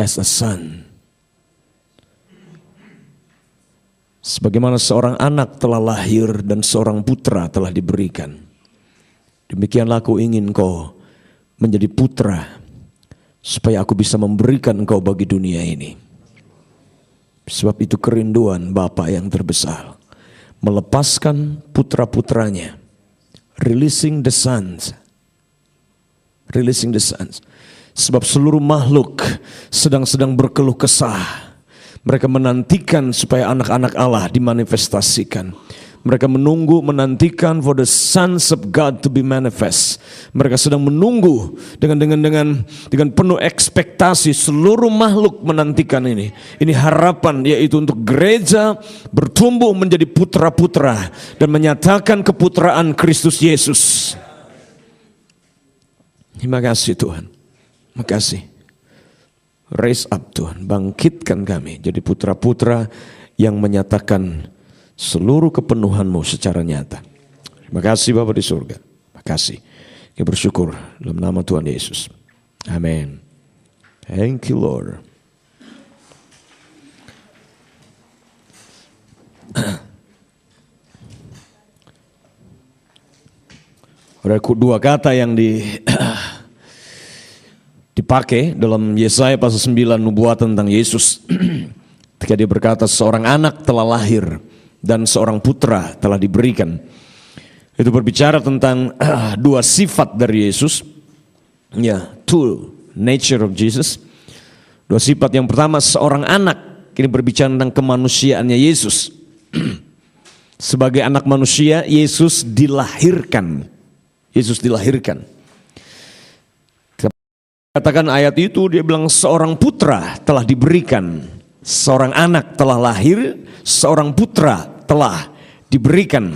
As a son. Sebagaimana seorang anak telah lahir dan seorang putra telah diberikan, demikianlah aku ingin kau menjadi putra, supaya aku bisa memberikan engkau bagi dunia ini. Sebab itu kerinduan Bapa yang terbesar, melepaskan putra-putranya, releasing the sons. Sebab seluruh makhluk sedang berkeluh kesah. Mereka menantikan supaya anak-anak Allah dimanifestasikan. Mereka menantikan for the sons of God to be manifest. Mereka sedang menunggu dengan penuh ekspektasi. Seluruh makhluk menantikan ini. Ini harapan, yaitu untuk gereja bertumbuh menjadi putra-putra dan menyatakan keputraan Kristus Yesus. Terima kasih Tuhan. Makasih. Raise up Tuhan, bangkitkan kami jadi putra-putra yang menyatakan seluruh kepenuhan-Mu secara nyata. Terima kasih Bapa di surga. Terima kasih. Kita bersyukur dalam nama Tuhan Yesus. Amin. Thank you Lord. Ada dua kata yang dipakai dalam Yesaya pasal 9 nubuatan tentang Yesus. Ketika dia berkata seorang anak telah lahir dan seorang putra telah diberikan. Itu berbicara tentang dua sifat dari Yesus. Ya, two nature of Jesus. Dua sifat, yang pertama seorang anak. Ini berbicara tentang kemanusiaannya Yesus. Sebagai anak manusia, Yesus dilahirkan. Katakan ayat itu, dia bilang seorang putra telah diberikan, seorang anak telah lahir, seorang putra telah diberikan.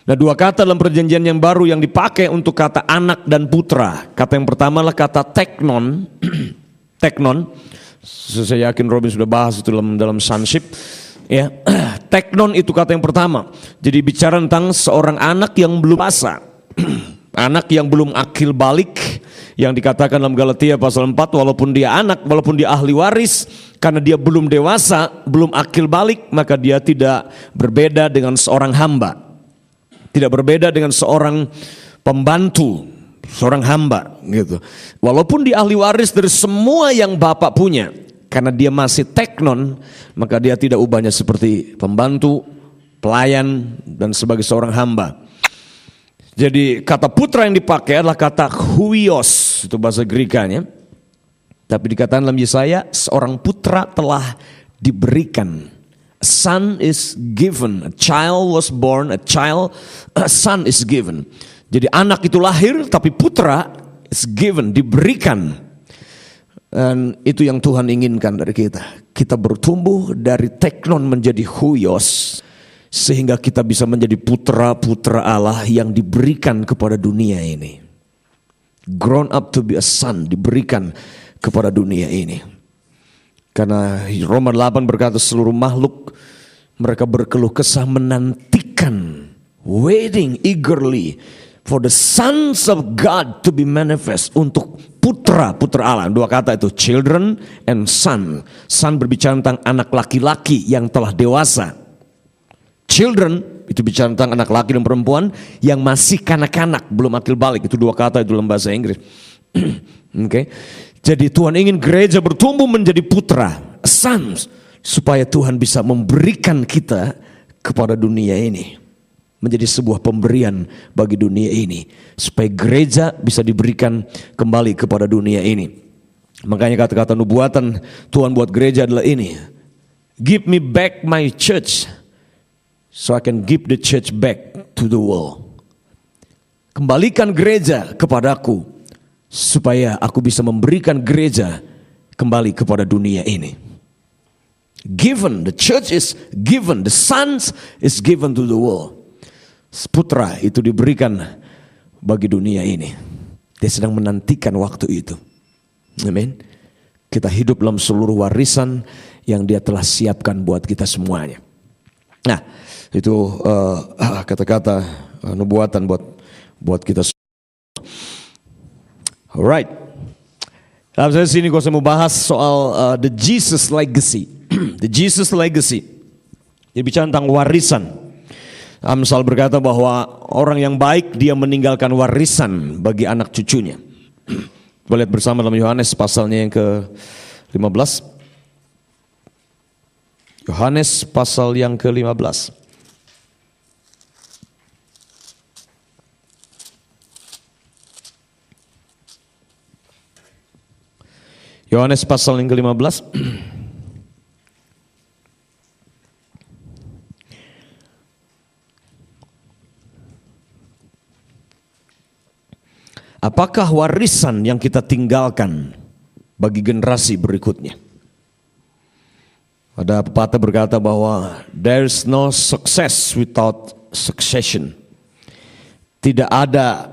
Nah, dua kata dalam perjanjian yang baru yang dipakai untuk kata anak dan putra. Kata yang pertama adalah kata teknon. Teknon, saya yakin Robin sudah bahas itu dalam sonship. Ya, teknon itu kata yang pertama. Jadi bicara tentang seorang anak yang belum dewasa. Anak yang belum akil balik, yang dikatakan dalam Galatia pasal 4, walaupun dia anak, walaupun dia ahli waris, karena dia belum dewasa, belum akil balik, maka dia tidak berbeda dengan seorang hamba. Tidak berbeda dengan seorang pembantu, seorang hamba gitu. Walaupun dia ahli waris dari semua yang Bapak punya, karena dia masih teknon, maka dia tidak ubahnya seperti pembantu, pelayan, dan sebagai seorang hamba. Jadi kata putra yang dipakai adalah kata huios, itu bahasa Grekanya. Tapi dikatakan dalam Yesaya, seorang putra telah diberikan. A son is given, a child was born, a son is given. Jadi anak itu lahir, tapi putra is given, diberikan. Dan itu yang Tuhan inginkan dari kita. Kita bertumbuh dari teknon menjadi huios. Sehingga kita bisa menjadi putra-putra Allah yang diberikan kepada dunia ini. Grown up to be a son, diberikan kepada dunia ini. Karena Roma 8 berkata seluruh makhluk mereka berkeluh kesah menantikan, waiting eagerly for the sons of God to be manifest, untuk putra-putra Allah. Dua kata itu, children and son. Son berbicara tentang anak laki-laki yang telah dewasa. Children itu bicara tentang anak laki dan perempuan yang masih kanak-kanak, belum akil balik. Itu dua kata itu dalam bahasa Inggris. Okay. Jadi Tuhan ingin gereja bertumbuh menjadi putra, sons, supaya Tuhan bisa memberikan kita kepada dunia ini. menjadi sebuah pemberian bagi dunia ini, supaya gereja bisa diberikan kembali kepada dunia ini. Makanya kata-kata nubuatan Tuhan buat gereja adalah ini, give me back my church so I can give the church back to the world. Kembalikan gereja kepadaku supaya aku bisa memberikan gereja kembali kepada dunia ini. Given, the church is given, the sons is given to the world. Putra itu diberikan bagi dunia ini. Dia sedang menantikan waktu itu. Amin. Kita hidup dalam seluruh warisan yang Dia telah siapkan buat kita semuanya. Nah, itu kata-kata nubuatan buat kita semua. Alright. Dalam sini saya mau bahas soal the Jesus legacy. The Jesus legacy. Dia bicara tentang warisan. Amsal berkata bahwa orang yang baik dia meninggalkan warisan bagi anak cucunya. Kita lihat bersama dalam Yohanes pasalnya yang ke-15. Yohanes pasal yang ke-15. Yohanes pasal yang ke-15. Apakah warisan yang kita tinggalkan bagi generasi berikutnya? Ada pepatah berkata bahwa there's no success without succession. Tidak ada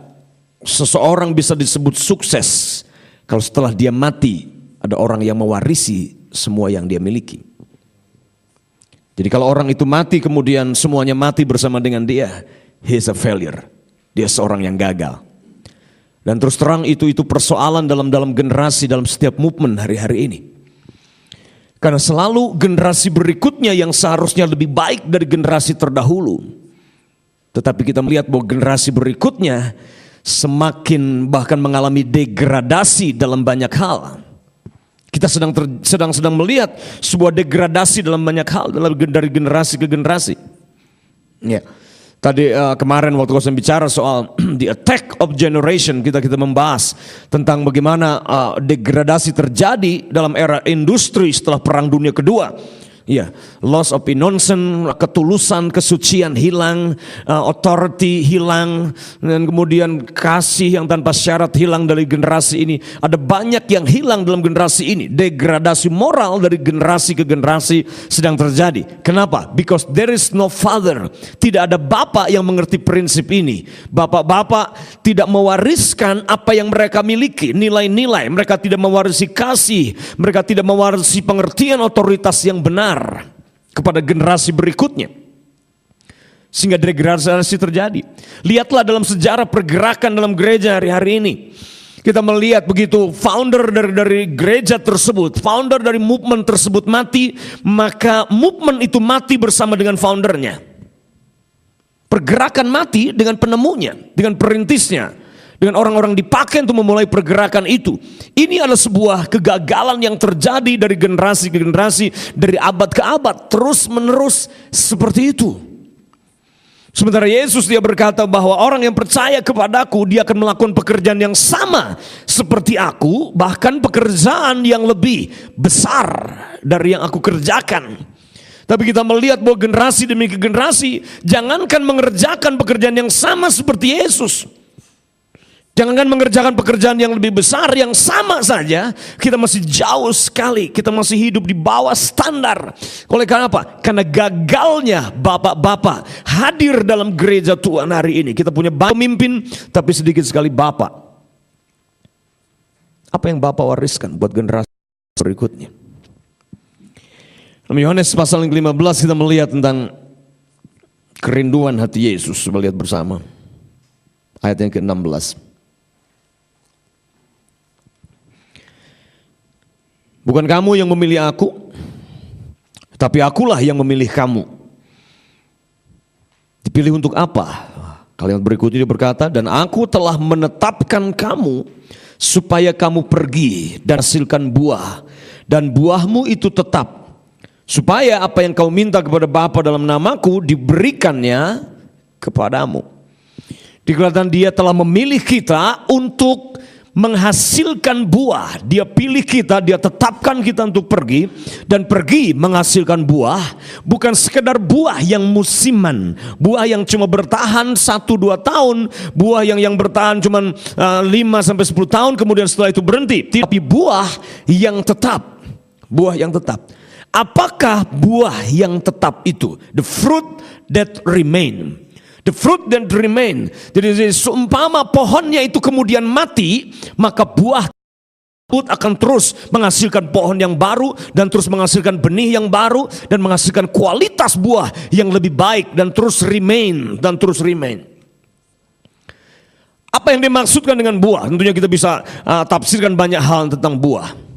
seseorang bisa disebut sukses kalau setelah dia mati ada orang yang mewarisi semua yang dia miliki. Jadi kalau orang itu mati kemudian semuanya mati bersama dengan dia, he's a failure. Dia seorang yang gagal. Dan terus terang itu persoalan dalam generasi, dalam setiap movement hari-hari ini. Karena selalu generasi berikutnya yang seharusnya lebih baik dari generasi terdahulu. Tetapi kita melihat bahwa generasi berikutnya semakin bahkan mengalami degradasi dalam banyak hal. Kita sedang melihat sebuah degradasi dalam banyak hal dari generasi ke generasi. Ya. Tadi kemarin waktu saya bicara soal the attack of generation, kita membahas tentang bagaimana degradasi terjadi dalam era industri setelah Perang Dunia Kedua. Ya, loss of innocence, ketulusan, kesucian hilang, authority hilang, dan kemudian kasih yang tanpa syarat hilang dari generasi ini. Ada banyak yang hilang dalam generasi ini. Degradasi moral dari generasi ke generasi sedang terjadi. Kenapa? Because there is no father. Tidak ada bapak yang mengerti prinsip ini. Bapak-bapak tidak mewariskan apa yang mereka miliki, nilai-nilai. Mereka tidak mewarisi kasih, mereka tidak mewarisi pengertian otoritas yang benar kepada generasi berikutnya, sehingga degradasi terjadi. Lihatlah dalam sejarah pergerakan dalam gereja hari-hari ini, kita melihat begitu founder dari gereja tersebut, founder dari movement tersebut mati, maka movement itu mati bersama dengan foundernya. Pergerakan mati dengan penemunya, dengan perintisnya, dengan orang-orang dipakai untuk memulai pergerakan itu. Ini adalah sebuah kegagalan yang terjadi dari generasi ke generasi, dari abad ke abad, terus menerus seperti itu. Sementara Yesus dia berkata bahwa orang yang percaya kepadaku, dia akan melakukan pekerjaan yang sama seperti aku, bahkan pekerjaan yang lebih besar dari yang aku kerjakan. Tapi kita melihat bahwa generasi demi generasi, jangankan mengerjakan pekerjaan yang sama seperti Yesus, jangankan mengerjakan pekerjaan yang lebih besar, yang sama saja, kita masih jauh sekali. Kita masih hidup di bawah standar. Oleh karena apa? Karena gagalnya bapak-bapak hadir dalam gereja Tuhan hari ini. Kita punya pemimpin, tapi sedikit sekali bapak. Apa yang bapak wariskan buat generasi berikutnya? Dalam Yohanes pasal yang ke-15 kita melihat tentang kerinduan hati Yesus. Coba lihat bersama ayat yang ke-16. Bukan kamu yang memilih aku, tapi akulah yang memilih kamu. Dipilih untuk apa? Kalimat berikutnya dia berkata, dan aku telah menetapkan kamu supaya kamu pergi dan hasilkan buah, dan buahmu itu tetap, supaya apa yang kau minta kepada Bapa dalam namaku diberikannya kepadamu. Dikatakan dia telah memilih kita untuk menghasilkan buah. Dia pilih kita, dia tetapkan kita untuk pergi dan pergi menghasilkan buah, bukan sekedar buah yang musiman, buah yang cuma bertahan 1-2 tahun, buah yang bertahan cuma 5-10 tahun kemudian setelah itu berhenti, tapi buah yang tetap. Buah yang tetap. Apakah buah yang tetap itu? The fruit that remain. The fruit that remain. Jadi seumpama pohonnya itu kemudian mati, maka buah akan terus menghasilkan pohon yang baru dan terus menghasilkan benih yang baru dan menghasilkan kualitas buah yang lebih baik dan terus remain dan terus remain. Apa yang dimaksudkan dengan buah? Tentunya kita bisa tafsirkan banyak hal tentang buah.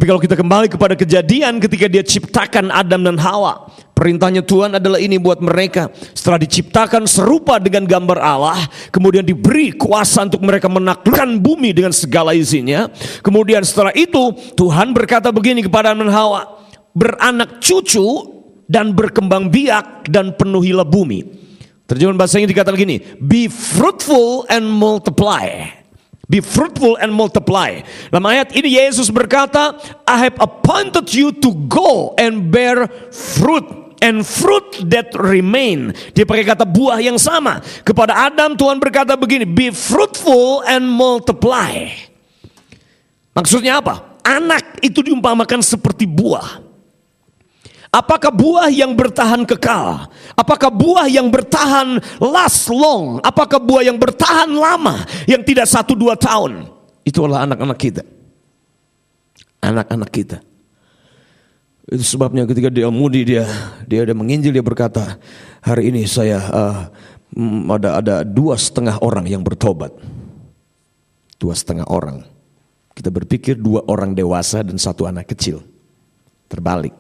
Tapi kalau kita kembali kepada Kejadian ketika dia ciptakan Adam dan Hawa, perintahnya Tuhan adalah ini buat mereka. Setelah diciptakan serupa dengan gambar Allah, kemudian diberi kuasa untuk mereka menaklukkan bumi dengan segala isinya. Kemudian setelah itu Tuhan berkata begini kepada Adam dan Hawa, beranak cucu dan berkembang biak dan penuhilah bumi. Terjemahan bahasa Inggris dikatakan gini, be fruitful and multiply. Be fruitful and multiply. Dalam ayat ini Yesus berkata, I have appointed you to go and bear fruit. And fruit that remain. Dia pakai kata buah yang sama. Kepada Adam Tuhan berkata begini, be fruitful and multiply. Maksudnya apa? Anak itu diumpamakan seperti buah. Apakah buah yang bertahan kekal? Apakah buah yang bertahan last long? Apakah buah yang bertahan lama, yang tidak 1-2 tahun? Itulah anak-anak kita. Anak-anak kita. Itu sebabnya ketika dia Moody dia ada menginjil, dia berkata, hari ini saya ada 2,5 orang yang bertobat. 2,5 orang. Kita berpikir 2 orang dewasa dan 1 anak kecil. Terbalik.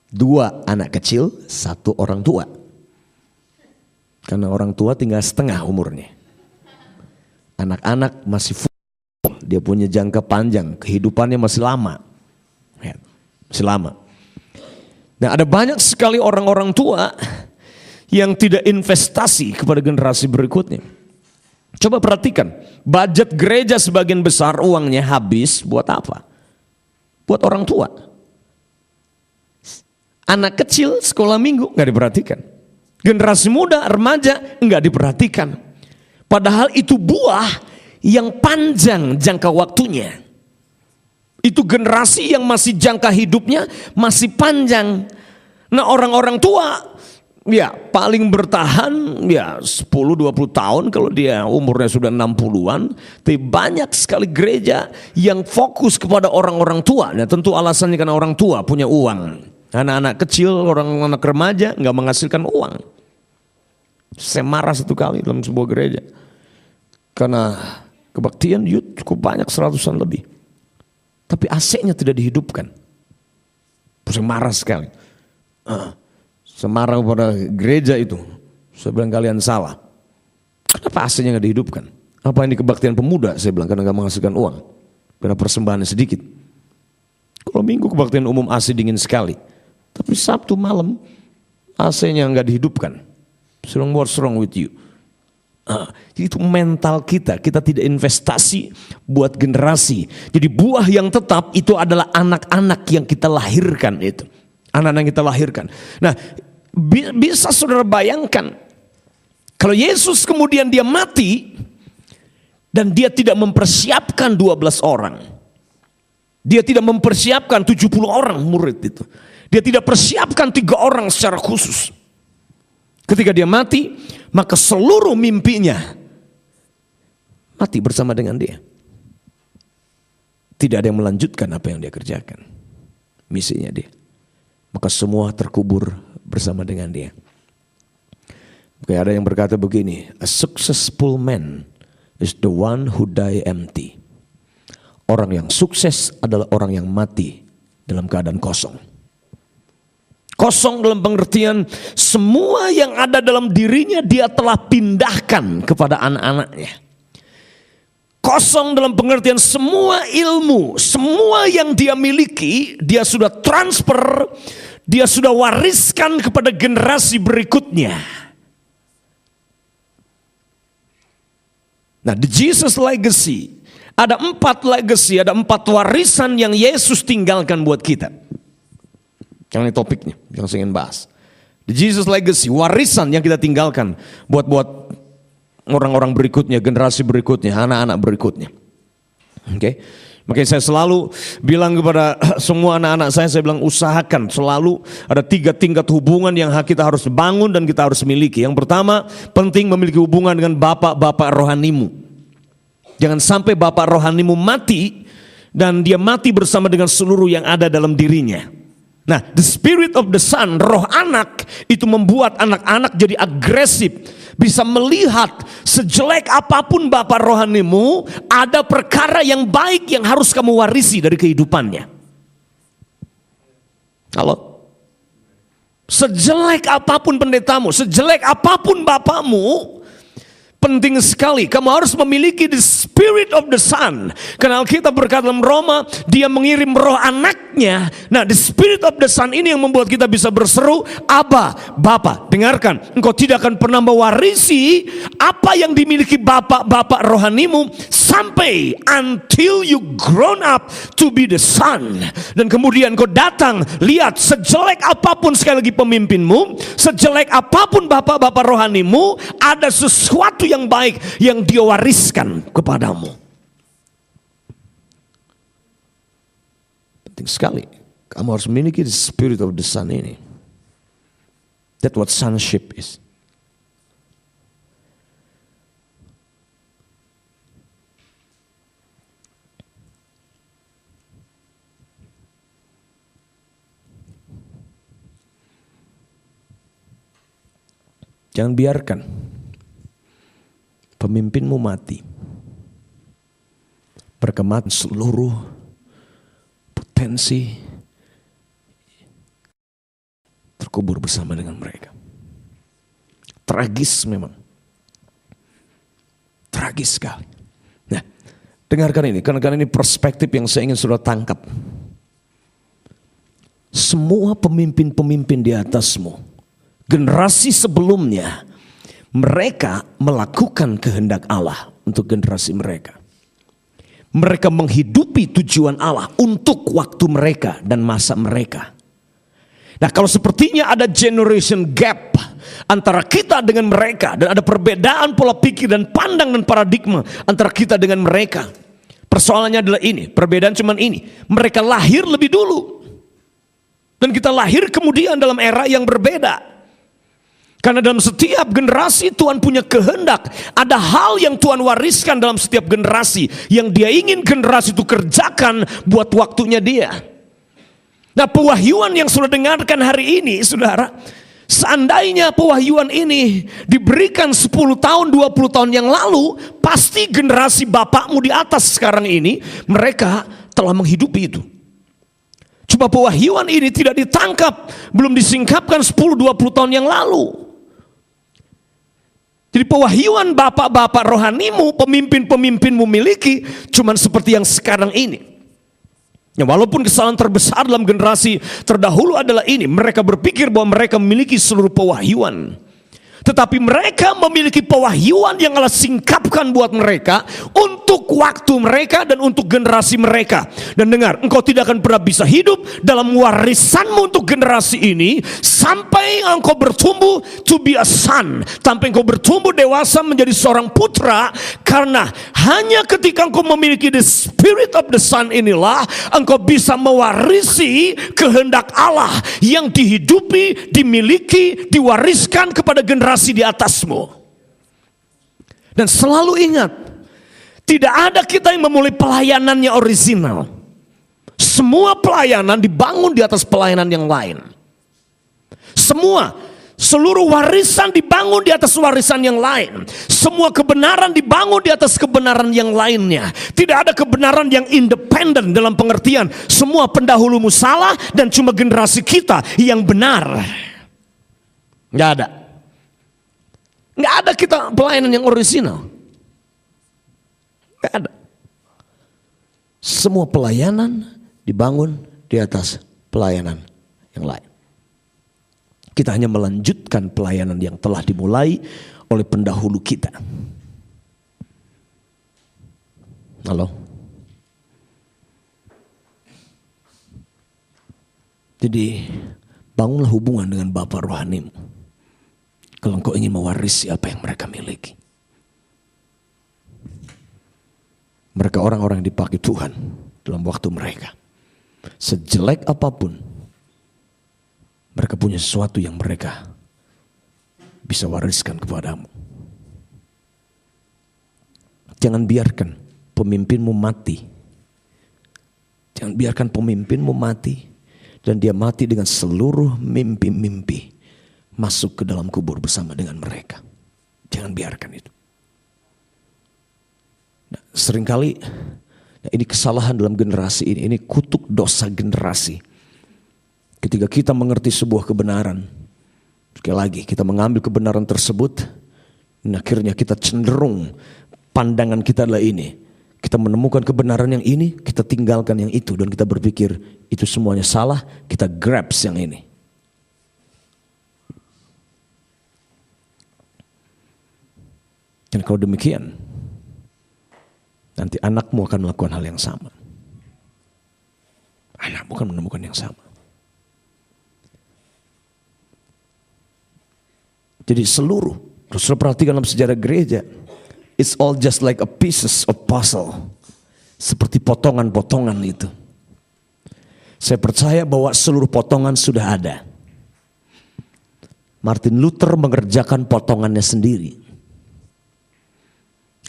2 anak kecil, 1 orang tua. Karena orang tua tinggal setengah umurnya. Anak-anak masih full, dia punya jangka panjang, kehidupannya masih lama. Masih lama. Nah, ada banyak sekali orang-orang tua yang tidak investasi kepada generasi berikutnya. Coba perhatikan, budget gereja sebagian besar uangnya habis buat apa? Buat orang tua. Anak kecil sekolah minggu nggak diperhatikan. Generasi muda, remaja nggak diperhatikan. Padahal itu buah yang panjang jangka waktunya. Itu generasi yang masih jangka hidupnya masih panjang. Nah, orang-orang tua ya paling bertahan ya 10-20 tahun kalau dia umurnya sudah 60-an. Tapi banyak sekali gereja yang fokus kepada orang-orang tua. Nah, tentu alasannya karena orang tua punya uang. Anak-anak kecil, orang-anak remaja nggak menghasilkan uang. Saya marah 1 kali dalam sebuah gereja. Karena kebaktian youth cukup banyak, 100-an lebih. Tapi AC-nya tidak dihidupkan. Saya marah sekali. Saya marah kepada gereja itu. Saya bilang kalian salah. Kenapa AC-nya nggak dihidupkan? Apa ini kebaktian pemuda? Saya bilang karena nggak menghasilkan uang. Karena persembahannya sedikit. Kalau minggu kebaktian umum AC dingin sekali. Tapi Sabtu malam AC-nya nggak dihidupkan. What's wrong with you? Jadi itu mental kita tidak investasi buat generasi. Jadi buah yang tetap itu adalah anak-anak yang kita lahirkan itu. Anak-anak yang kita lahirkan. Nah, bisa saudara bayangkan kalau Yesus kemudian dia mati dan dia tidak mempersiapkan 12 orang. Dia tidak mempersiapkan 70 orang murid itu. Dia tidak persiapkan 3 orang secara khusus. Ketika dia mati, maka seluruh mimpinya mati bersama dengan dia. Tidak ada yang melanjutkan apa yang dia kerjakan. Misinya dia. Maka semua terkubur bersama dengan dia. Maka ada yang berkata begini, a successful man is the one who die empty. Orang yang sukses adalah orang yang mati dalam keadaan kosong. Kosong dalam pengertian semua yang ada dalam dirinya dia telah pindahkan kepada anak-anaknya. Kosong dalam pengertian semua ilmu, semua yang dia miliki, dia sudah transfer, dia sudah wariskan kepada generasi berikutnya. Nah, the Jesus legacy. Ada 4 legacy, ada 4 warisan yang Yesus tinggalkan buat kita. Yang ini topiknya, yang saya ingin bahas. The Jesus legacy, warisan yang kita tinggalkan buat orang-orang berikutnya, generasi berikutnya, anak-anak berikutnya. Oke. Makanya saya selalu bilang kepada semua anak-anak saya bilang usahakan selalu ada 3 tingkat hubungan yang kita harus bangun dan kita harus miliki. Yang pertama, penting memiliki hubungan dengan bapak-bapak rohanimu. Jangan sampai bapak rohanimu mati dan dia mati bersama dengan seluruh yang ada dalam dirinya. Nah, the spirit of the son, roh anak itu membuat anak-anak jadi agresif. Bisa melihat sejelek apapun bapak rohanimu, ada perkara yang baik yang harus kamu warisi dari kehidupannya. Halo? Sejelek apapun pendetamu, sejelek apapun bapakmu, penting sekali kamu harus memiliki the spirit of the son. Karena Alkitab berkata dalam Roma, dia mengirim roh anaknya. Nah, the spirit of the son ini yang membuat kita bisa berseru, Abba, Bapa. Dengarkan, engkau tidak akan pernah mewarisi apa yang dimiliki bapak-bapak rohanimu sampai until you grown up to be the son. Dan kemudian engkau datang, lihat sejelek apapun sekali lagi pemimpinmu, sejelek apapun bapak-bapak rohanimu, ada sesuatu yang baik yang dia wariskan kepadamu. Penting sekali kamu harus memiliki the spirit of the son ini. That's what sonship is. Jangan biarkan pemimpinmu mati, perkemahan seluruh potensi terkubur bersama dengan mereka. Tragis memang, tragis sekali. Nah, dengarkan ini, karena ini perspektif yang saya ingin saudara tangkap. Semua pemimpin-pemimpin di atasmu, generasi sebelumnya, mereka melakukan kehendak Allah untuk generasi mereka. Mereka menghidupi tujuan Allah untuk waktu mereka dan masa mereka. Nah, kalau sepertinya ada generation gap antara kita dengan mereka, dan ada perbedaan pola pikir dan pandang dan paradigma antara kita dengan mereka. Persoalannya adalah ini, perbedaan cuman ini. Mereka lahir lebih dulu, dan kita lahir kemudian dalam era yang berbeda. Karena dalam setiap generasi Tuhan punya kehendak. Ada hal yang Tuhan wariskan dalam setiap generasi, yang dia ingin generasi itu kerjakan buat waktunya dia. Nah, pewahyuan yang sudah dengarkan hari ini, saudara, seandainya pewahyuan ini diberikan 10 tahun, 20 tahun yang lalu, pasti generasi bapakmu di atas sekarang ini, mereka telah menghidupi itu. Coba pewahyuan ini tidak ditangkap, belum disingkapkan 10-20 tahun yang lalu. Jadi pewahyuan bapak-bapak rohanimu, pemimpin-pemimpinmu miliki, cuman seperti yang sekarang ini. Ya, walaupun kesalahan terbesar dalam generasi terdahulu adalah ini, mereka berpikir bahwa mereka memiliki seluruh pewahyuan. Tetapi mereka memiliki pewahyuan yang Allah singkapkan buat mereka untuk waktu mereka dan untuk generasi mereka. Dan dengar, engkau tidak akan pernah bisa hidup dalam warisanmu untuk generasi ini sampai engkau bertumbuh to be a son, sampai engkau bertumbuh dewasa menjadi seorang putra. Karena hanya ketika engkau memiliki the spirit of the son inilah engkau bisa mewarisi kehendak Allah yang dihidupi, dimiliki, diwariskan kepada generasi di atasmu. Dan selalu ingat, tidak ada kita yang memulai pelayanannya original. Semua pelayanan dibangun di atas pelayanan yang lain. Seluruh warisan dibangun di atas warisan yang lain. Semua kebenaran dibangun di atas kebenaran yang lainnya. Tidak ada kebenaran yang independen dalam pengertian semua pendahulumu salah dan cuma generasi kita yang benar. Nggak ada. Nggak ada kita pelayanan yang original. Nggak ada. Semua pelayanan dibangun di atas pelayanan yang lain. Kita hanya melanjutkan pelayanan yang telah dimulai oleh pendahulu kita. Halo? Jadi bangunlah hubungan dengan Bapa rohanimu. Kalau engkau ingin mewarisi apa yang mereka miliki. Mereka orang-orang yang dipakai Tuhan dalam waktu mereka. Sejelek apapun, mereka punya sesuatu yang mereka bisa wariskan kepadamu. Jangan biarkan pemimpinmu mati. Jangan biarkan pemimpinmu mati. Dan dia mati dengan seluruh mimpi-mimpi masuk ke dalam kubur bersama dengan mereka. Jangan biarkan itu. Nah, seringkali ini kesalahan dalam generasi ini. Ini kutuk dosa generasi. Ketika kita mengerti sebuah kebenaran, sekali lagi kita mengambil kebenaran tersebut, dan akhirnya kita cenderung pandangan kita adalah ini. Kita menemukan kebenaran yang ini, kita tinggalkan yang itu. Dan kita berpikir itu semuanya salah, kita grabs yang ini. Dan kalau demikian, nanti anakmu akan melakukan hal yang sama. Anakmu akan menemukan yang sama. Jadi seluruh, kalau sudah perhatikan dalam sejarah gereja, it's all just like a pieces of puzzle. Seperti potongan-potongan itu. Saya percaya bahwa seluruh potongan sudah ada. Martin Luther mengerjakan potongannya sendiri.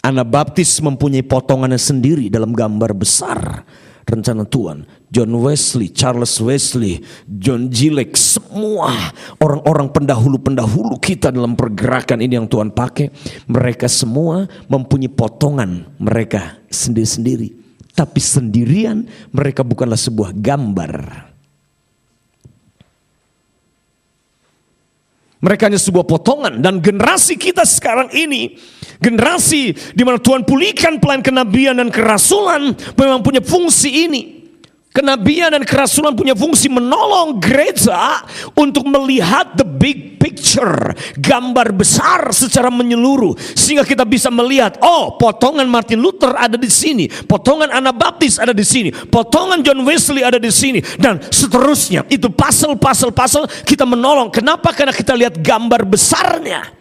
Anabaptis mempunyai potongannya sendiri dalam gambar besar rencana Tuhan. John Wesley, Charles Wesley, John Gillick, semua orang-orang pendahulu-pendahulu kita dalam pergerakan ini yang Tuhan pakai, mereka semua mempunyai potongan mereka sendiri-sendiri. Tapi sendirian mereka bukanlah sebuah gambar. Mereka hanya sebuah potongan. Dan generasi kita sekarang ini, generasi di mana Tuhan pulihkan pelayan kenabian dan kerasulan, memang punya fungsi ini. Kenabian dan kerasulan punya fungsi menolong gereja untuk melihat the big picture, gambar besar secara menyeluruh, sehingga kita bisa melihat, oh, potongan Martin Luther ada di sini, potongan Anabaptis ada di sini, potongan John Wesley ada di sini, dan seterusnya. Itu puzzle kita menolong. Kenapa? Karena kita lihat gambar besarnya.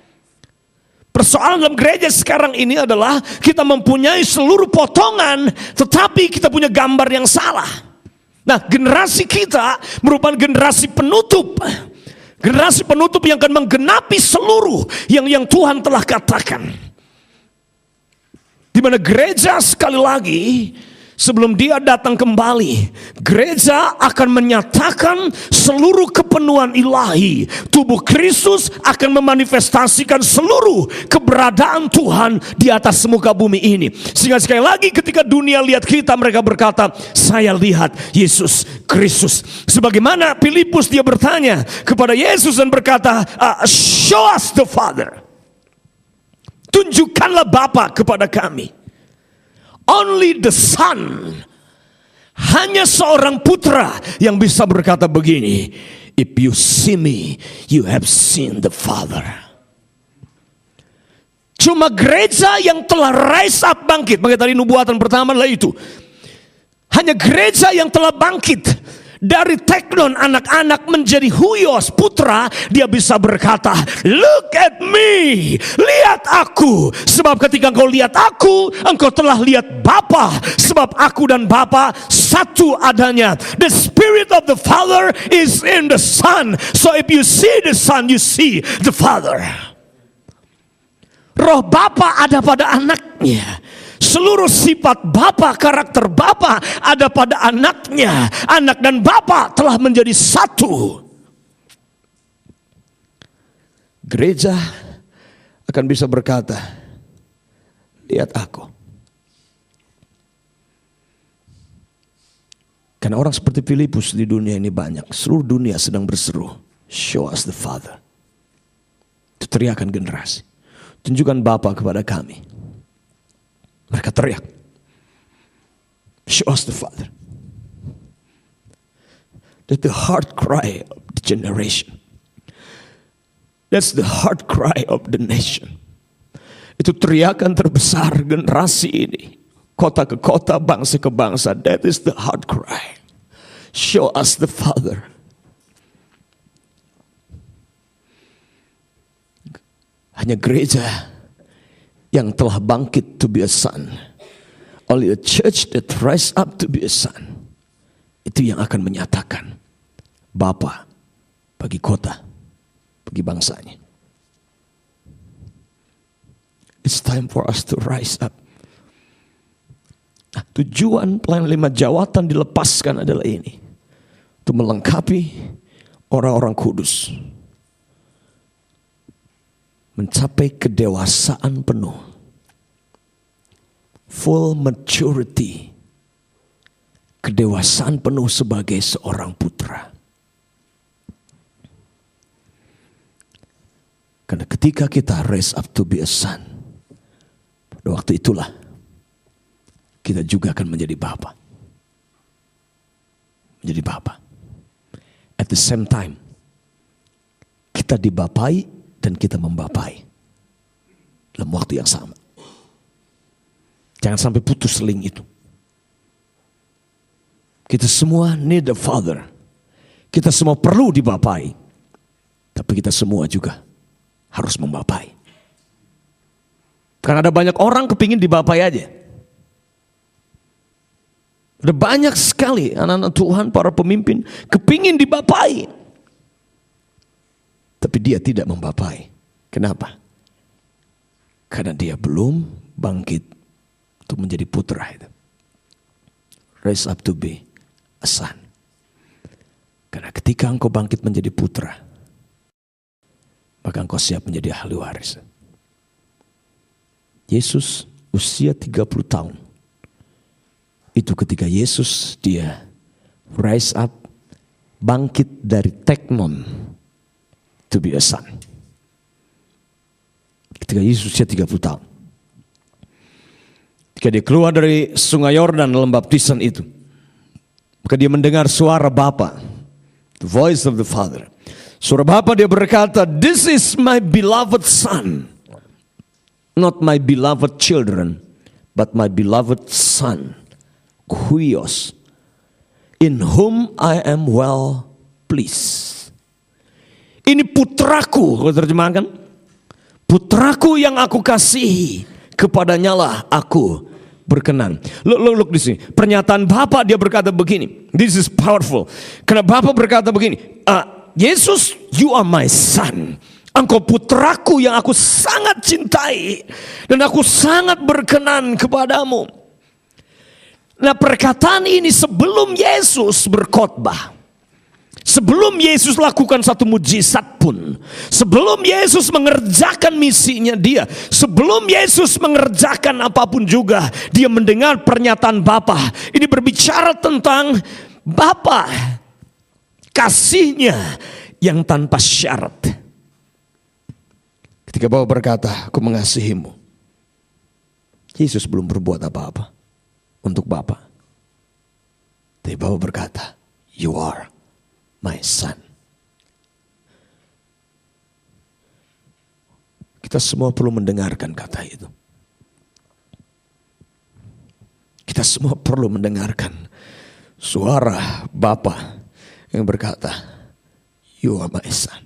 Persoalan dalam gereja sekarang ini adalah kita mempunyai seluruh potongan, tetapi kita punya gambar yang salah. Nah, generasi kita merupakan generasi penutup. Generasi penutup yang akan menggenapi seluruh yang Tuhan telah katakan. Di mana gereja sekali lagi, sebelum dia datang kembali, gereja akan menyatakan seluruh kepenuhan ilahi. Tubuh Kristus akan memanifestasikan seluruh keberadaan Tuhan di atas muka bumi ini. Sehingga sekali lagi ketika dunia lihat kita, mereka berkata, saya lihat Yesus Kristus. Sebagaimana Filipus, dia bertanya kepada Yesus dan berkata, show us the Father. Tunjukkanlah Bapa kepada kami. Only the Son, hanya seorang putra yang bisa berkata begini, if you see me, you have seen the Father. Cuma gereja yang telah rise up, bangkit. Makanya tadi nubuatan pertama adalah itu. Hanya gereja yang telah bangkit dari teknon anak-anak menjadi huios putra, dia bisa berkata, look at me, lihat aku. Sebab ketika engkau lihat aku, engkau telah lihat Bapa. Sebab aku dan Bapa satu adanya. The Spirit of the Father is in the Son. So if you see the Son, you see the Father. Roh Bapa ada pada anaknya. Seluruh sifat Bapa, karakter Bapa ada pada anaknya. Anak dan Bapa telah menjadi satu. Gereja akan bisa berkata, lihat aku. Karena orang seperti Filipus di dunia ini banyak. Seluruh dunia sedang berseru, show us the Father. Itu teriakan generasi. Tunjukkan Bapa kepada kami. Mereka teriak, show us the Father. That's the heart cry of the generation. That's the heart cry of the nation. Itu teriakan terbesar generasi ini. kota ke kota, bangsa ke bangsa. That is the heart cry. Show us the Father. Hanya gereja yang telah bangkit to be a son. Only a church that rise up to be a son. Itu yang akan menyatakan Bapa bagi kota, bagi bangsanya. It's time for us to rise up. Nah, tujuan plan 5 jawatan dilepaskan adalah ini. Untuk melengkapi orang-orang kudus. Mencapai kedewasaan penuh. Full maturity. Kedewasaan penuh sebagai seorang putra. Karena ketika kita raise up to be a son, pada waktu itulah kita juga akan menjadi bapa. Menjadi bapa. At the same time, kita dibapai dan kita membapai dalam waktu yang sama. Jangan sampai putus link itu. Kita semua need a father. Kita semua perlu dibapai. Tapi kita semua juga harus membapai. Karena ada banyak orang kepingin dibapai aja. Ada banyak sekali anak-anak Tuhan, para pemimpin kepingin dibapai. Tapi dia tidak membapai. Kenapa? Karena dia belum bangkit untuk menjadi putra itu. Raise up to be a son. Karena ketika engkau bangkit menjadi putra, maka engkau siap menjadi ahli waris. Yesus usia 30 tahun. Itu ketika Yesus dia rise up, bangkit dari teknon to be a son. Ketika Yesus usia 30 tahun. Ketika dia keluar dari sungai Yordan dalam baptisan itu, maka dia mendengar suara Bapa, the voice of the Father. Suara Bapa dia berkata, "This is my beloved son, not my beloved children, but my beloved son, Huios, in whom I am well pleased." Ini putraku, kalau terjemahkan, putraku yang aku kasihi, kepadanya lah aku berkenan. Look di sini. Pernyataan Bapa dia berkata begini. This is powerful. Karena Bapa berkata begini, Yesus, you are my son. Engkau putraku yang aku sangat cintai dan aku sangat berkenan kepadamu. Nah, perkataan ini sebelum Yesus berkhotbah, sebelum Yesus lakukan satu mujizat pun, sebelum Yesus mengerjakan misinya dia, sebelum Yesus mengerjakan apapun juga, dia mendengar pernyataan Bapa. Ini berbicara tentang Bapa, kasihnya yang tanpa syarat. Ketika Bapa berkata, aku mengasihimu, Yesus belum berbuat apa-apa untuk Bapa. Tapi Bapa berkata, you are my son. Kita semua perlu mendengarkan kata itu. Kita semua perlu mendengarkan suara Bapa yang berkata, you are my son.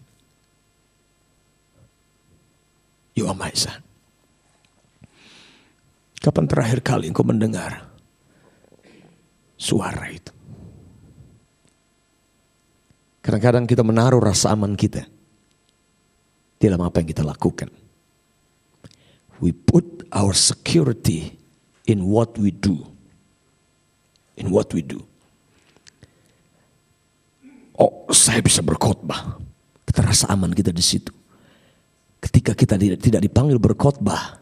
You are my son. Kapan terakhir kali engkau mendengar suara itu? Kadang-kadang kita menaruh rasa aman kita dalam apa yang kita lakukan. We put our security in what we do. In what we do. Oh, saya bisa berkhotbah. Kita rasa aman kita di situ. Ketika kita tidak dipanggil berkhotbah,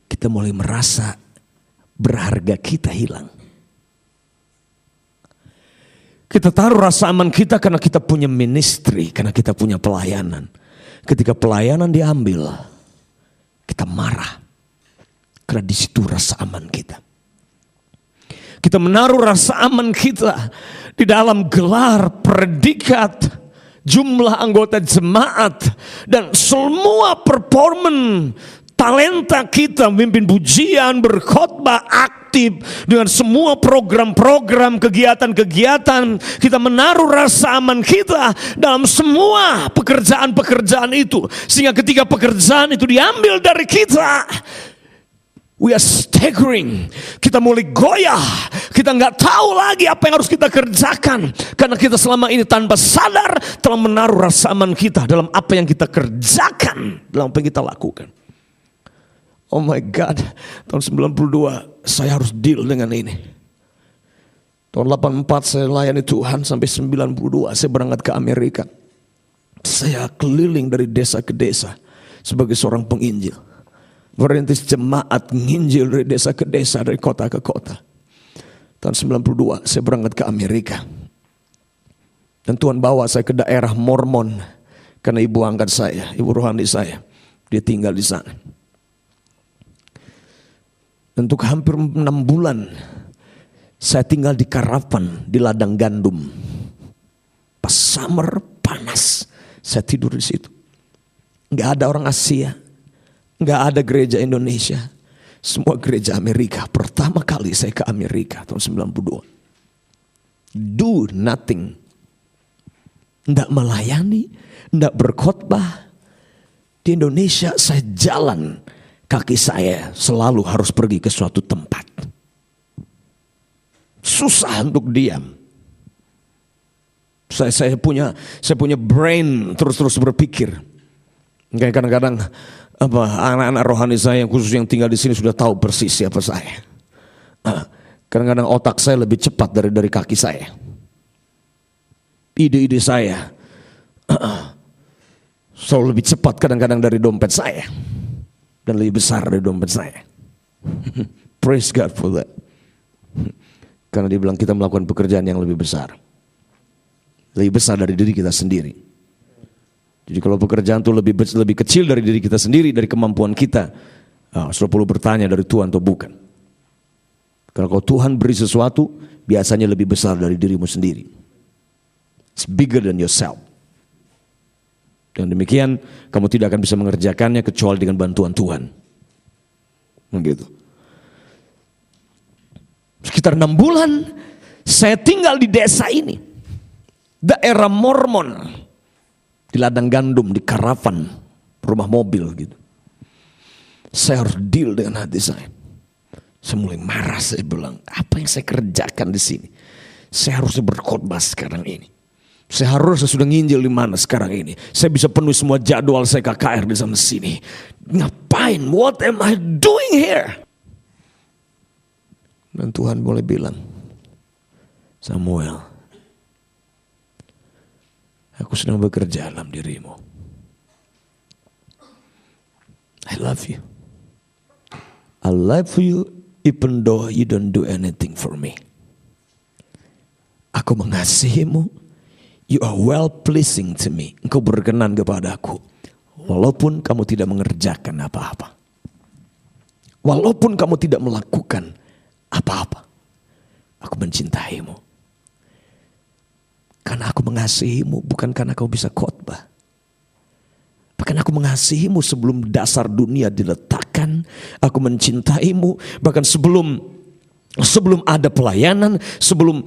kita mulai merasa berharga kita hilang. Kita taruh rasa aman kita karena kita punya ministry, karena kita punya pelayanan. Ketika pelayanan diambil, kita marah. Karena di situ rasa aman kita. Kita menaruh rasa aman kita di dalam gelar, predikat, jumlah anggota jemaat, dan semua performan talenta kita memimpin pujian, berkhotbah, aktif dengan semua program-program, kegiatan-kegiatan. Kita menaruh rasa aman kita dalam semua pekerjaan-pekerjaan itu. Sehingga ketika pekerjaan itu diambil dari kita, we are staggering. Kita mulai goyah. Kita nggak tahu lagi apa yang harus kita kerjakan. Karena kita selama ini tanpa sadar telah menaruh rasa aman kita dalam apa yang kita kerjakan, dalam apa yang kita lakukan. Oh my God, tahun 92 saya harus deal dengan ini. Tahun 84 saya layani Tuhan sampai 92 saya berangkat ke Amerika. Saya keliling dari desa ke desa sebagai seorang penginjil. Merintis jemaat nginjil dari desa ke desa, dari kota ke kota. Tahun 92 saya berangkat ke Amerika. Dan Tuhan bawa saya ke daerah Mormon. Karena ibu angkat saya, ibu rohani saya, dia tinggal di sana. Untuk hampir 6 bulan saya tinggal di karavan di ladang gandum. Pas summer panas, saya tidur di situ. Nggak ada orang Asia, nggak ada gereja Indonesia, semua gereja Amerika. Pertama kali saya ke Amerika tahun 92. Do nothing, nggak melayani, nggak berkhotbah. Di Indonesia saya jalan. Kaki saya selalu harus pergi ke suatu tempat. Susah untuk diam. Saya punya brain terus berpikir. Kayak kadang-kadang anak-anak rohani saya yang khusus yang tinggal di sini sudah tahu persis siapa saya. Kadang-kadang otak saya lebih cepat dari kaki saya. Ide-ide saya selalu lebih cepat kadang-kadang dari dompet saya. Dan lebih besar dari dompet saya. Praise God for that. Karena dia bilang kita melakukan pekerjaan yang lebih besar. Lebih besar dari diri kita sendiri. Jadi kalau pekerjaan itu lebih kecil dari diri kita sendiri, dari kemampuan kita, sudah perlu bertanya dari Tuhan atau bukan. Karena kalau Tuhan beri sesuatu, biasanya lebih besar dari dirimu sendiri. It's bigger than yourself. Dan demikian kamu tidak akan bisa mengerjakannya kecuali dengan bantuan Tuhan. Begitu. Sekitar 6 bulan saya tinggal di desa ini. Daerah Mormon. Di ladang gandum, di karavan, rumah mobil gitu. Saya harus deal dengan hati saya. Saya mulai marah, saya bilang, apa yang saya kerjakan di sini? Saya harusnya berkhotbah sekarang ini. Saya harusnya sudah nginjil di mana sekarang ini. Saya bisa penuhi semua jadwal saya KKR di sana sini. Ngapain? What am I doing here? Dan Tuhan boleh bilang, Samuel, aku sedang bekerja dalam dirimu. I love you. I love you even though you don't do anything for me. Aku mengasihimu. You are well pleasing to me. Engkau berkenan kepadaku. Walaupun kamu tidak mengerjakan apa-apa. Walaupun kamu tidak melakukan apa-apa. Aku mencintaimu. Karena aku mengasihimu, bukan karena kau bisa khotbah. Bahkan aku mengasihimu sebelum dasar dunia diletakkan. Aku mencintaimu bahkan sebelum ada pelayanan, sebelum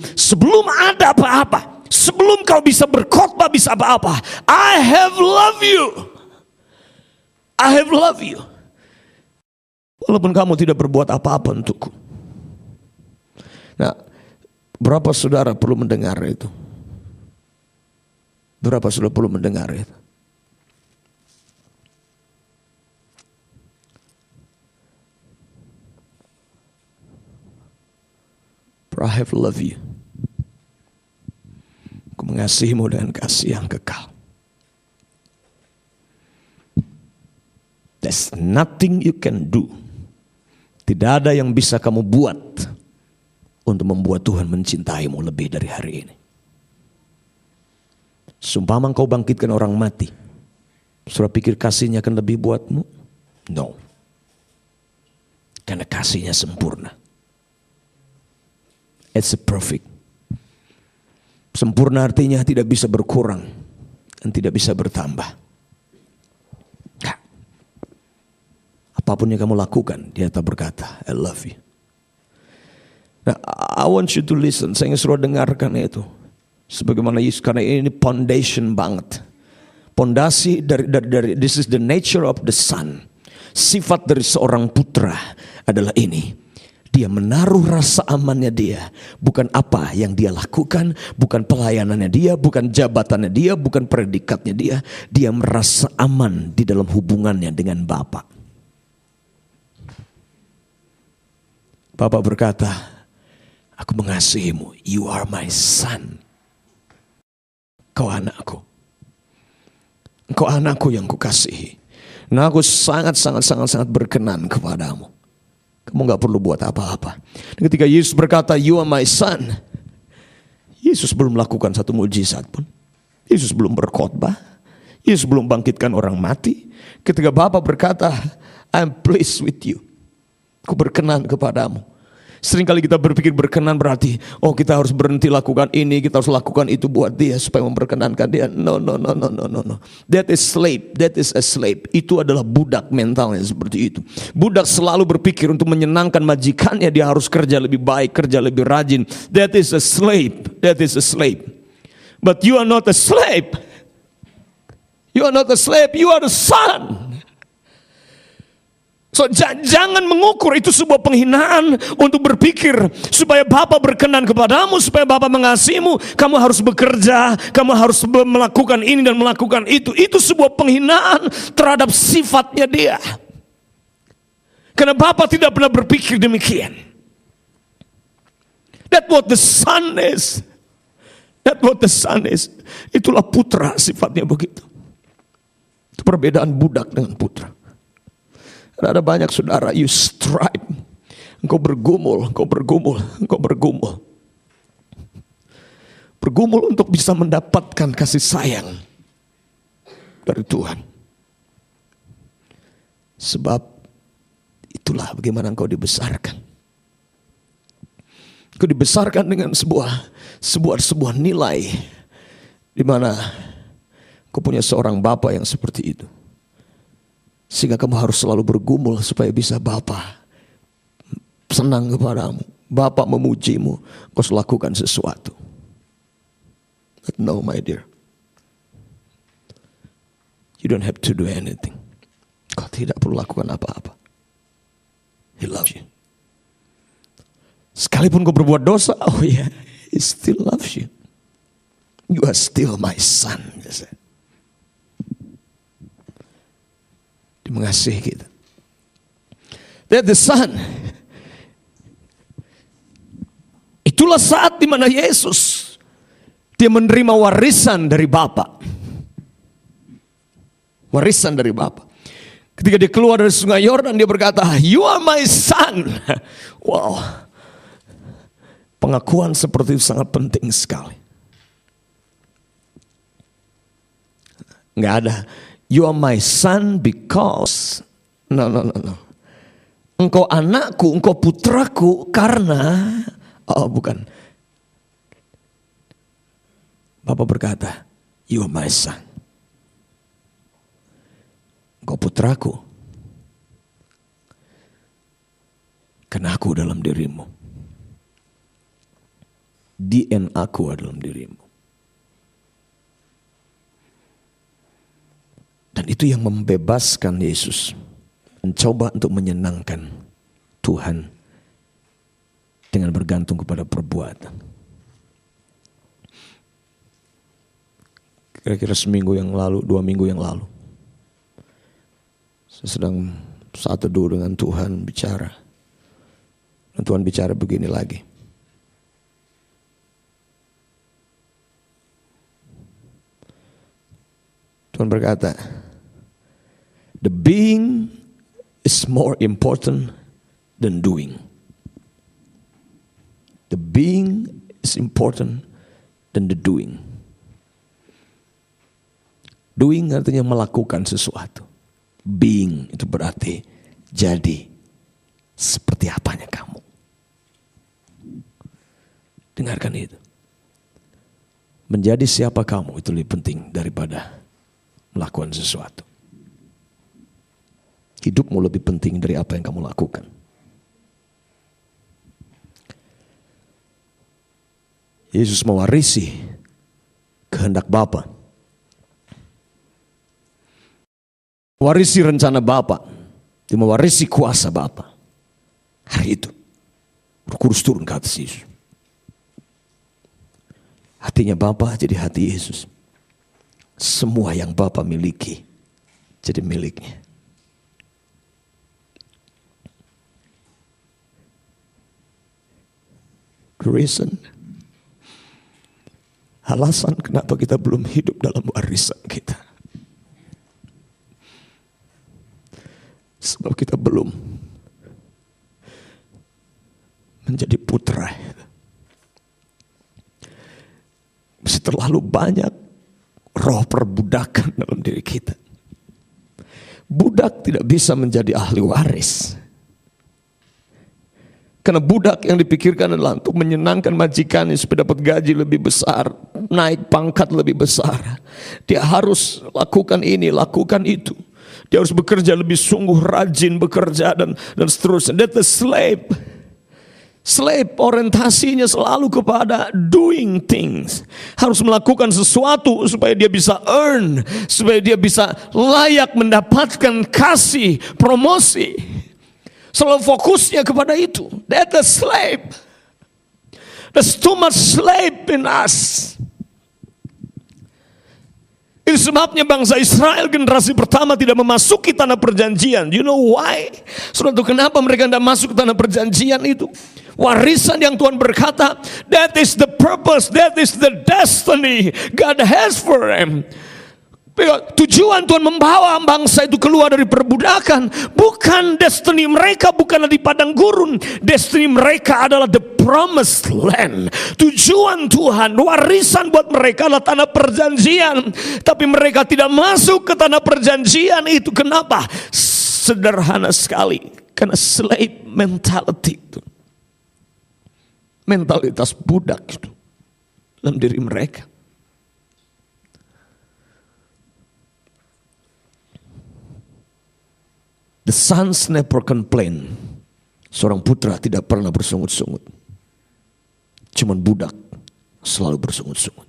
ada apa-apa. Sebelum kau bisa berkhotbah, bisa apa-apa. I have loved you. I have loved you. Walaupun kamu tidak berbuat apa-apa untukku. Nah, berapa saudara perlu mendengar itu? Berapa saudara perlu mendengar itu? I have loved you. Aku mengasihimu dengan kasih yang kekal. There's nothing you can do. Tidak ada yang bisa kamu buat untuk membuat Tuhan mencintaimu lebih dari hari ini. Sumpama kau bangkitkan orang mati, saudara pikir kasihnya akan lebih buatmu? No. Karena kasihnya sempurna. It's perfect. Sempurna artinya tidak bisa berkurang dan tidak bisa bertambah. apapun yang kamu lakukan, dia tetap berkata, I love you. Nah, I want you to listen. Saya ingin suruh dengarkan itu. Sebagaimana Yesus, karena ini foundation banget. Pondasi dari this is the nature of the son. Sifat dari seorang putra adalah ini. Dia menaruh rasa amannya dia. Bukan apa yang dia lakukan, bukan pelayanannya dia, bukan jabatannya dia, bukan predikatnya dia. Dia merasa aman di dalam hubungannya dengan Bapa. Bapa berkata, aku mengasihimu. You are my son. Kau anakku. Engkau anakku yang kukasihi. Nah, aku sangat berkenan kepadamu. Kamu gak perlu buat apa-apa. Ketika Yesus berkata, you are my son. Yesus belum melakukan satu mujizat pun. Yesus belum berkhotbah. Yesus belum bangkitkan orang mati. Ketika Bapa berkata, I'm pleased with you. Aku berkenan kepadamu. Seringkali kita berpikir berkenan berarti, oh kita harus berhenti lakukan ini, kita harus lakukan itu buat dia supaya memperkenankan dia. No. That is slave, that is a slave. Itu adalah budak mentalnya seperti itu. Budak selalu berpikir untuk menyenangkan majikannya, dia harus kerja lebih baik, kerja lebih rajin. That is a slave, that is a slave. But you are not a slave. You are not a slave, you are the son. So, jangan mengukur itu sebuah penghinaan untuk berpikir supaya Bapa berkenan kepadamu, supaya Bapa mengasihimu, kamu harus bekerja, kamu harus melakukan ini dan melakukan itu. Itu sebuah penghinaan terhadap sifatnya dia. Karena Bapa tidak pernah berpikir demikian. That's what the son is. That's what the son is. Itulah putra, sifatnya begitu. Itu perbedaan budak dengan putra. Ada banyak saudara, you strive. Engkau bergumul. Bergumul untuk bisa mendapatkan kasih sayang dari Tuhan. Sebab itulah bagaimana engkau dibesarkan. Engkau dibesarkan dengan sebuah nilai. Di mana engkau punya seorang Bapa yang seperti itu. Sehingga kamu harus selalu bergumul supaya bisa Bapa senang kepadamu. Bapa memujimu. Kau harus lakukan sesuatu. But no, my dear. You don't have to do anything. Kau tidak perlu lakukan apa-apa. He loves you. Sekalipun kau berbuat dosa, oh yeah, he still loves you. You are still my son, he said. Dia mengasihi kita. That's the son. Itulah saat di mana Yesus dia menerima warisan dari Bapa. Warisan dari Bapa. Ketika dia keluar dari sungai Yordan, dia berkata, you are my son. Wow. Pengakuan seperti itu sangat penting sekali. Nggak ada, you are my son because, no. Engkau anakku, engkau putraku karena, oh bukan. Bapa berkata, you are my son. Engkau putraku. Karena aku dalam dirimu. DNA aku dalam dirimu. Dan itu yang membebaskan Yesus. Mencoba untuk menyenangkan Tuhan. Dengan bergantung kepada perbuatan. Kira-kira seminggu yang lalu, 2 minggu yang lalu. Saya sedang saat teduh dengan Tuhan bicara. Dan Tuhan bicara begini lagi. Tuhan berkata, the being is more important than doing. The being is important than the doing. Doing artinya melakukan sesuatu. Being itu berarti jadi seperti apanya kamu. Dengarkan itu. Menjadi siapa kamu itu lebih penting daripada melakukan sesuatu. Hidupmu lebih penting dari apa yang kamu lakukan. Yesus mewarisi kehendak Bapa. Mewarisi rencana Bapa. Dia mewarisi kuasa Bapa. Hari itu Roh Kudus turun ke atas Yesus. Hatinya Bapa jadi hati Yesus. Semua yang Bapa miliki jadi miliknya. The reason, alasan kenapa kita belum hidup dalam warisan kita. Sebab kita belum menjadi putra. Masih terlalu banyak roh perbudakan dalam diri kita. Budak tidak bisa menjadi ahli waris. Karena budak yang dipikirkan adalah untuk menyenangkan majikannya supaya dapat gaji lebih besar, naik pangkat lebih besar. Dia harus lakukan ini, lakukan itu. Dia harus bekerja lebih sungguh, rajin bekerja dan seterusnya. That's the slave. Slave orientasinya selalu kepada doing things. Harus melakukan sesuatu supaya dia bisa earn, supaya dia bisa layak mendapatkan kasih, promosi. Selalu fokusnya kepada itu. That's the slave. There's too much slave in us. Itu sebabnya bangsa Israel generasi pertama tidak memasuki tanah perjanjian. You know why? Saudara, kenapa mereka tidak masuk ke tanah perjanjian itu? Warisan yang Tuhan berkata, that is the purpose, that is the destiny God has for them. Tujuan Tuhan membawa bangsa itu keluar dari perbudakan, bukan destiny mereka bukanlah di padang gurun. Destiny mereka adalah the promised land. Tujuan Tuhan, warisan buat mereka adalah tanah perjanjian. Tapi mereka tidak masuk ke tanah perjanjian itu. Kenapa? Sederhana sekali, karena slave mentality itu, mentalitas budak itu dalam diri mereka. The sons never complain. Seorang putra tidak pernah bersungut-sungut. Cuman budak selalu bersungut-sungut.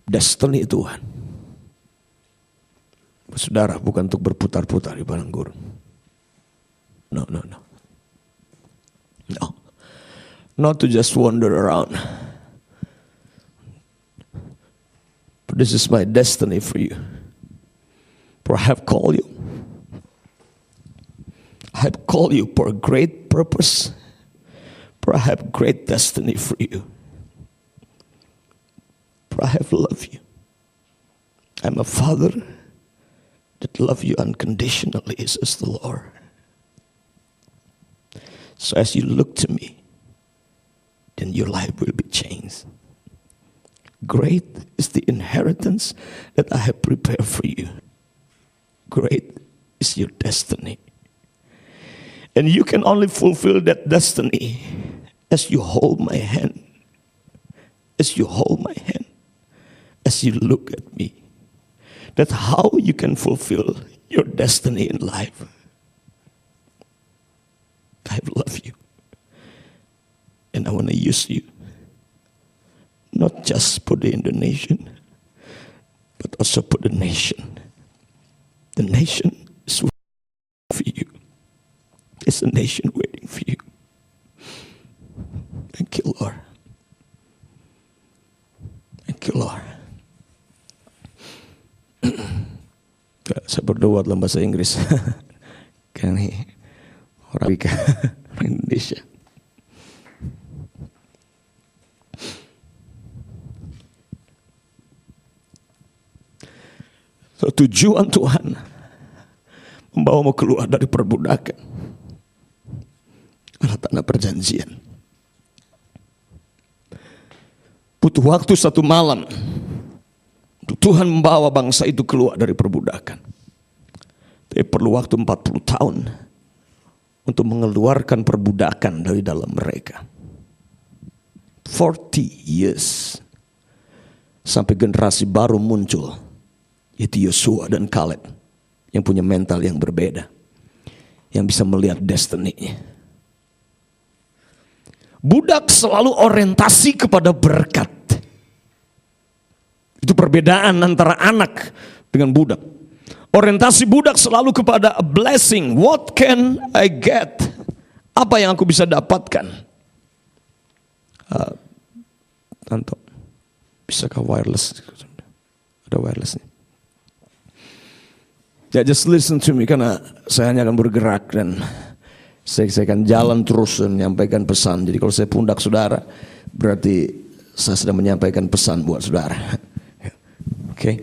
Destiny Tuhan, saudara, bukan untuk berputar-putar di padang gurun. No. Not to just wander around. But this is my destiny for you. For I have called you. I have called you for a great purpose. For I have great destiny for you. For I have loved you. I'm a father that loves you unconditionally, says the Lord. So as you look to me, then your life will be changed. Great is the inheritance that I have prepared for you. Great is your destiny. And you can only fulfill that destiny as you hold my hand. As you hold my hand. As you look at me. That's how you can fulfill your destiny in life. I love you. And I want to use you. Not just for the Indonesian, but also for the nation. The nation is waiting for you. It's a nation waiting for you. Thank you, Lord. Thank you, Lord. Saya berdoa dalam bahasa Inggris. Karena orang Indonesia. So, tujuan Tuhan membawamu keluar dari perbudakan adalah tanah perjanjian. Butuh waktu 1 malam untuk Tuhan membawa bangsa itu keluar dari perbudakan. Tapi perlu waktu 40 tahun untuk mengeluarkan perbudakan dari dalam mereka. 40 years sampai generasi baru muncul, yaitu Yosua dan Kaleb, yang punya mental yang berbeda, yang bisa melihat destiny-nya. Budak selalu orientasi kepada berkat. Itu perbedaan antara anak dengan budak. Orientasi budak selalu kepada a blessing. What can I get? Apa yang aku bisa dapatkan? Tanto, bisakah wireless? Ada wireless nih. Ya, just listen to me, karena saya hanya akan bergerak dan saya akan jalan terus dan menyampaikan pesan. Jadi kalau saya pundak saudara, berarti saya sedang menyampaikan pesan buat saudara. Oke.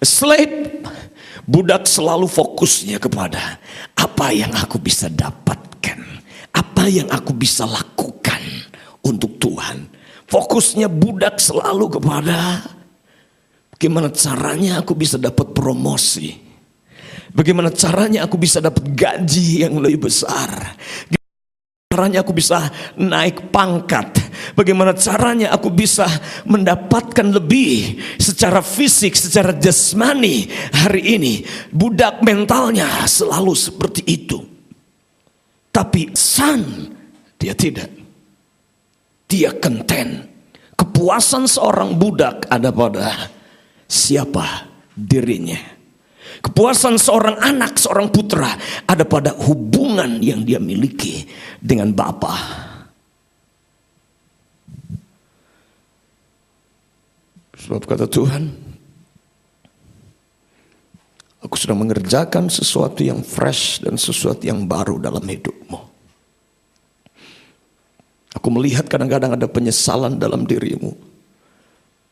Slave, budak selalu fokusnya kepada apa yang aku bisa dapatkan, apa yang aku bisa lakukan untuk Tuhan. Fokusnya budak selalu kepada bagaimana caranya aku bisa dapat promosi, bagaimana caranya aku bisa dapat gaji yang lebih besar, bagaimana caranya aku bisa naik pangkat, bagaimana caranya aku bisa mendapatkan lebih secara fisik, secara jasmani. Hari ini budak mentalnya selalu seperti itu. Tapi son, dia tidak. Dia content. Kepuasan seorang budak ada pada siapa dirinya. Kepuasan seorang anak, seorang putra ada pada hubungan yang dia miliki dengan Bapa. Sebab kata Tuhan, aku sedang mengerjakan sesuatu yang fresh dan sesuatu yang baru dalam hidupmu. Aku melihat kadang-kadang ada penyesalan dalam dirimu.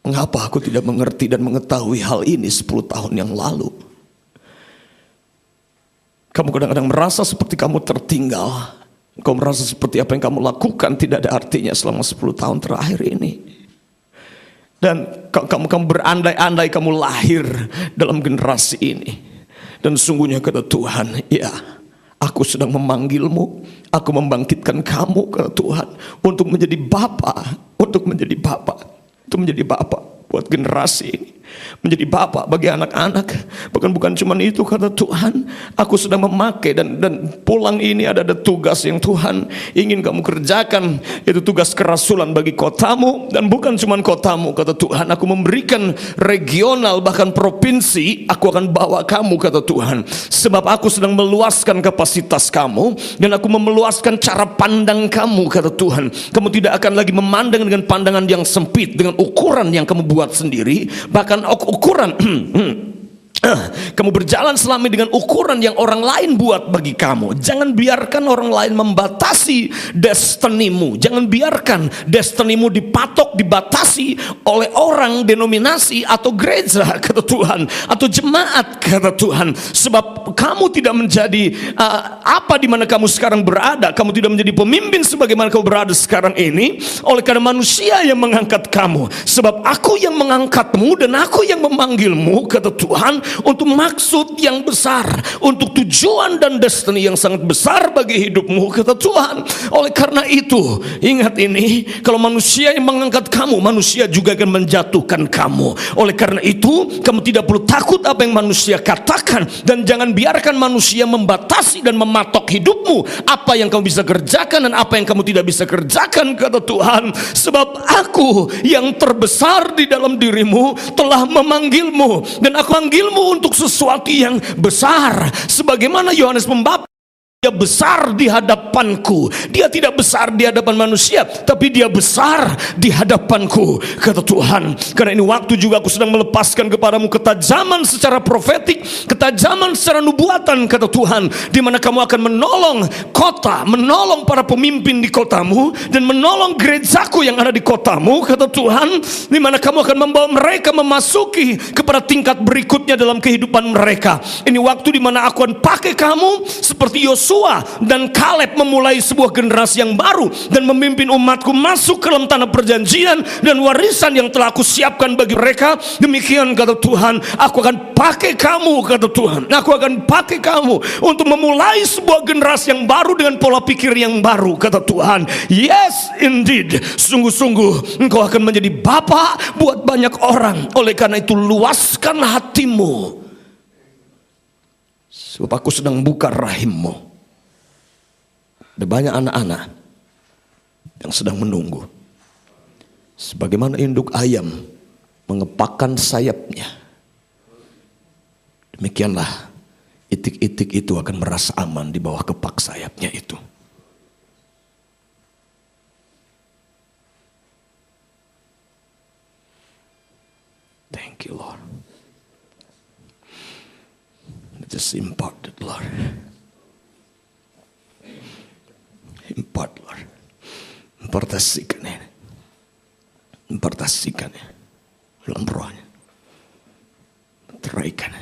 Mengapa aku tidak mengerti dan mengetahui hal ini 10 tahun yang lalu? Kamu kadang-kadang merasa seperti kamu tertinggal. Kau merasa seperti apa yang kamu lakukan tidak ada artinya selama 10 tahun terakhir ini. Dan kamu berandai-andai kamu lahir dalam generasi ini. Dan sungguhnya kata Tuhan, ya, aku sedang memanggilmu, aku membangkitkan kamu kata Tuhan untuk menjadi bapa, untuk menjadi bapa, untuk menjadi bapa buat generasi ini, menjadi bapa bagi anak-anak. Bahkan bukan cuma itu kata Tuhan, aku sedang memakai dan pulang ini ada tugas yang Tuhan ingin kamu kerjakan, yaitu tugas kerasulan bagi kotamu. Dan bukan cuma kotamu kata Tuhan, aku memberikan regional bahkan provinsi, aku akan bawa kamu kata Tuhan. Sebab aku sedang meluaskan kapasitas kamu dan aku meluaskan cara pandang kamu kata Tuhan. Kamu tidak akan lagi memandang dengan pandangan yang sempit, dengan ukuran yang kamu buat sendiri, bahkan ukuran kamu berjalan selama dengan ukuran yang orang lain buat bagi kamu. Jangan biarkan orang lain membatasi destinimu. Jangan biarkan destinimu dipatok, dibatasi oleh orang, denominasi atau gereja kata Tuhan, atau jemaat kata Tuhan. Sebab kamu tidak menjadi apa di mana kamu sekarang berada. Kamu tidak menjadi pemimpin sebagaimana kamu berada sekarang ini oleh karena manusia yang mengangkat kamu. Sebab aku yang mengangkatmu dan aku yang memanggilmu kata Tuhan, untuk maksud yang besar, untuk tujuan dan destiny yang sangat besar bagi hidupmu kata Tuhan. Oleh karena itu ingat ini, kalau manusia yang mengangkat kamu, manusia juga akan menjatuhkan kamu. Oleh karena itu kamu tidak perlu takut apa yang manusia katakan, dan jangan biarkan manusia membatasi dan mematok hidupmu, apa yang kamu bisa kerjakan dan apa yang kamu tidak bisa kerjakan kata Tuhan. Sebab aku yang terbesar di dalam dirimu telah memanggilmu, dan aku manggilmu untuk sesuatu yang besar. Sebagaimana Yohanes Pembaptis, dia besar di hadapanku. Dia tidak besar di hadapan manusia, tapi dia besar di hadapanku kata Tuhan. Karena ini waktu juga aku sedang melepaskan kepadamu ketajaman secara profetik, ketajaman secara nubuatan kata Tuhan, di mana kamu akan menolong kota, menolong para pemimpin di kotamu, dan menolong gerejaku yang ada di kotamu kata Tuhan, di mana kamu akan membawa mereka memasuki kepada tingkat berikutnya dalam kehidupan mereka. Ini waktu di mana aku akan pakai kamu seperti Yosua Yosua dan Kaleb memulai sebuah generasi yang baru dan memimpin umatku masuk ke dalam tanah perjanjian dan warisan yang telah aku siapkan bagi mereka. Demikian kata Tuhan, aku akan pakai kamu, kata Tuhan. Aku akan pakai kamu untuk memulai sebuah generasi yang baru dengan pola pikir yang baru, kata Tuhan. Yes indeed, sungguh-sungguh engkau akan menjadi bapa buat banyak orang. Oleh karena itu luaskan hatimu, sebab aku sedang buka rahimmu. Ada banyak anak-anak yang sedang menunggu. Sebagaimana induk ayam mengepakkan sayapnya, demikianlah itik-itik itu akan merasa aman di bawah kepak sayapnya itu. Thank you, Lord. Just impart it, Lord. Impart, Lord. Impartasikannya. Impartasikannya dalam rohnya. Teraikan.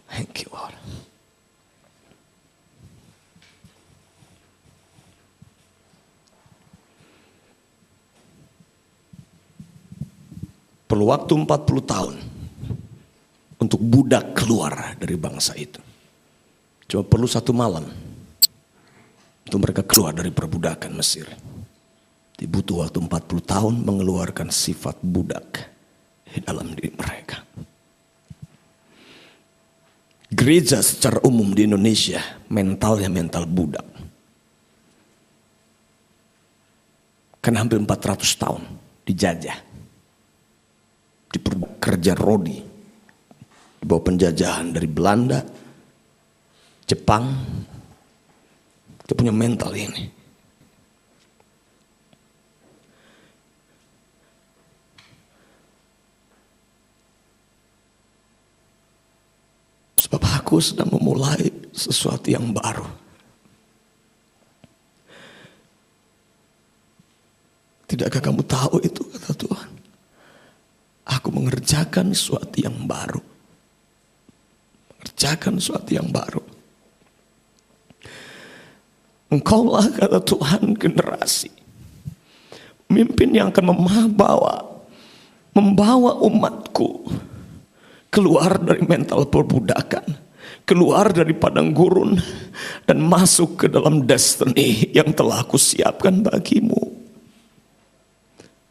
Thank you, Lord. Perlu waktu 40 tahun untuk budak keluar dari bangsa itu. Cuma perlu 1 malam untuk mereka keluar dari perbudakan Mesir. Dibutuh waktu 40 tahun mengeluarkan sifat budak di dalam diri mereka. Gereja secara umum di Indonesia mentalnya mental budak. Karena hampir 400 tahun dijajah. Kerja rodi di bawah penjajahan dari Belanda, Jepang. Kita punya mental ini. Sebab aku sedang memulai sesuatu yang baru. Tidakkah kamu tahu itu, kata Tuhan? Aku mengerjakan sesuatu yang baru. Mengerjakan sesuatu yang baru. Engkaulah, kata Tuhan, generasi pemimpin yang akan membawa umatku keluar dari mental perbudakan, keluar dari padang gurun, dan masuk ke dalam destiny yang telah aku siapkan bagimu.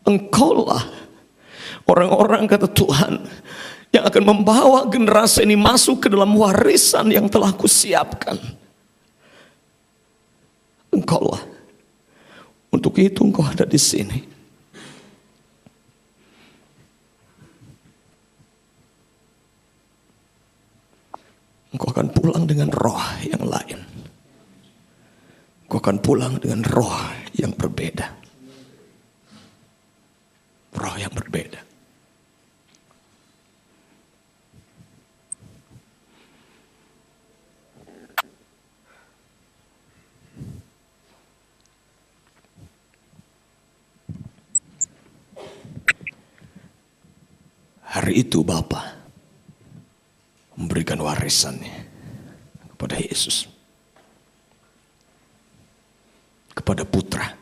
Engkaulah orang-orang, kata Tuhan, yang akan membawa generasi ini masuk ke dalam warisan yang telah kusiapkan. Engkaulah. Untuk itu engkau ada di sini. Engkau akan pulang dengan roh yang lain. Engkau akan pulang dengan roh yang berbeda. Roh yang berbeda. Hari itu Bapa memberikan warisannya kepada Yesus, kepada Putra.